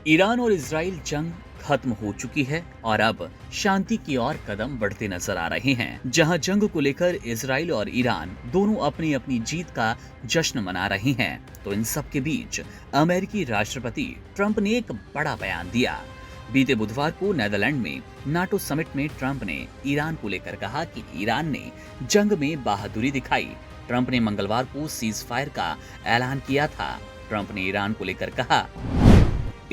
Iran और Israel जंग खत्म हो चुकी है और अब शांति की ओर कदम बढ़ते नजर आ रहे हैं। जहां जंग को लेकर इजराइल और ईरान दोनों अपनी अपनी जीत का जश्न मना रहे हैं, तो इन सब के बीच अमेरिकी राष्ट्रपति ट्रंप ने एक बड़ा बयान दिया। बीते बुधवार को नेदरलैंड में नाटो समिट में ट्रंप ने ईरान को लेकर कहा कि ईरान ने जंग में बहादुरी दिखाई। ट्रंप ने मंगलवार को सीज फायर का ऐलान किया था। ट्रंप ने ईरान को लेकर कहा,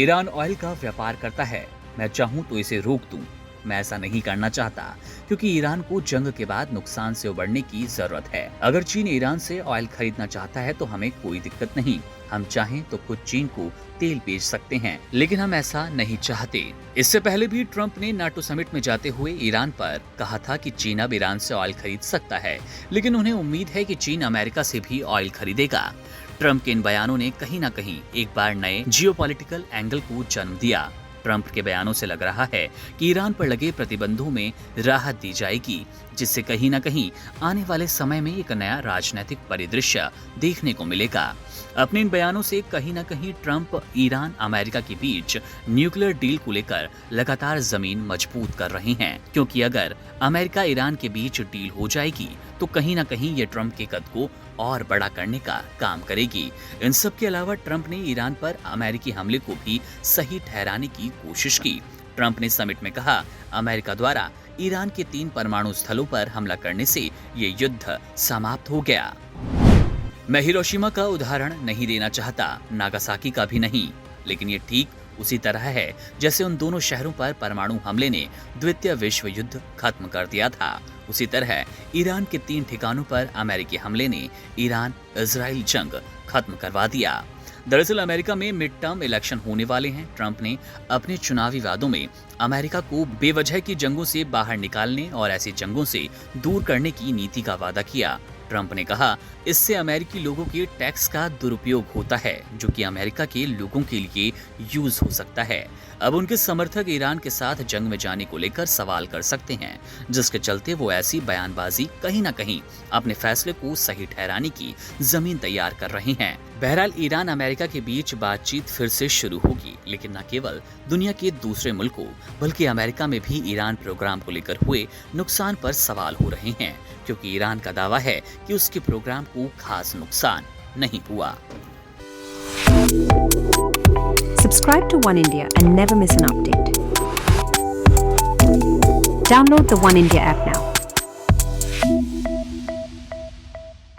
ईरान ऑयल का व्यापार करता है, मैं चाहूं तो इसे रोक दूं। मैं ऐसा नहीं करना चाहता क्योंकि ईरान को जंग के बाद नुकसान से उबरने की जरूरत है। अगर चीन ईरान से ऑयल खरीदना चाहता है तो हमें कोई दिक्कत नहीं। हम चाहें तो खुद चीन को तेल बेच सकते हैं, लेकिन हम ऐसा नहीं चाहते। इससे पहले भी ट्रंप ने नाटो समिट में जाते हुए ईरान पर कहा था कि चीन अब ईरान से ऑयल खरीद सकता है, लेकिन उन्हें उम्मीद है कि चीन अमेरिका से भी ऑयल खरीदेगा। ट्रंप के इन बयानों ने कहीं न कहीं एक बार नए जियोपॉलिटिकल एंगल को जन्म दिया। ट्रंप के बयानों से लग रहा है कि ईरान पर लगे प्रतिबंधों में राहत दी जाएगी, जिससे कहीं न कहीं आने वाले समय में एक नया राजनीतिक परिदृश्य देखने को मिलेगा। अपने इन बयानों से कहीं न कहीं ट्रंप ईरान अमेरिका के बीच न्यूक्लियर डील को लेकर लगातार जमीन मजबूत कर रहे हैं, क्योंकि अगर अमेरिका ईरान के बीच डील हो जाएगी तो कहीं न कहीं ये ट्रंप के कद को और बड़ा करने का काम करेगी। इन सब के अलावा ट्रंप ने ईरान पर अमेरिकी हमले को भी सही ठहराने की कोशिश की। ट्रंप ने समिट में कहा, अमेरिका द्वारा ईरान के 3 परमाणु स्थलों पर हमला करने से ये युद्ध समाप्त हो गया। मैं हिरोशिमा का उदाहरण नहीं देना चाहता, नागासाकी का भी नहीं, लेकिन ये ठीक उसी तरह है जैसे उन दोनों शहरों पर परमाणु हमले ने द्वितीय विश्व युद्ध खत्म कर दिया था। उसी तरह ईरान के 3 ठिकानों पर अमेरिकी हमले ने ईरान इजराइल जंग खत्म करवा दिया। दरअसल अमेरिका में मिड टर्म इलेक्शन होने वाले हैं। ट्रंप ने अपने चुनावी वादों में अमेरिका को बेवजह की जंगों से बाहर निकालने और ऐसी जंगों से दूर करने की नीति का वादा किया। ट्रंप ने कहा, इससे अमेरिकी लोगों के टैक्स का दुरुपयोग होता है, जो कि अमेरिका के लोगों के लिए यूज हो सकता है। अब उनके समर्थक ईरान के साथ जंग में जाने को लेकर सवाल कर सकते हैं, जिसके चलते वो ऐसी बयानबाजी कहीं न कहीं अपने फैसले को सही ठहराने की जमीन तैयार कर रहे हैं। बहरहाल ईरान अमेरिका के बीच बातचीत फिर से शुरू होगी, लेकिन न केवल दुनिया के दूसरे मुल्कों बल्कि अमेरिका में भी ईरान प्रोग्राम को लेकर हुए नुकसान पर सवाल हो रहे हैं, क्योंकि ईरान का दावा है कि उसके प्रोग्राम को खास नुकसान नहीं हुआ। Subscribe to One India and never miss an update. Download the One India app now.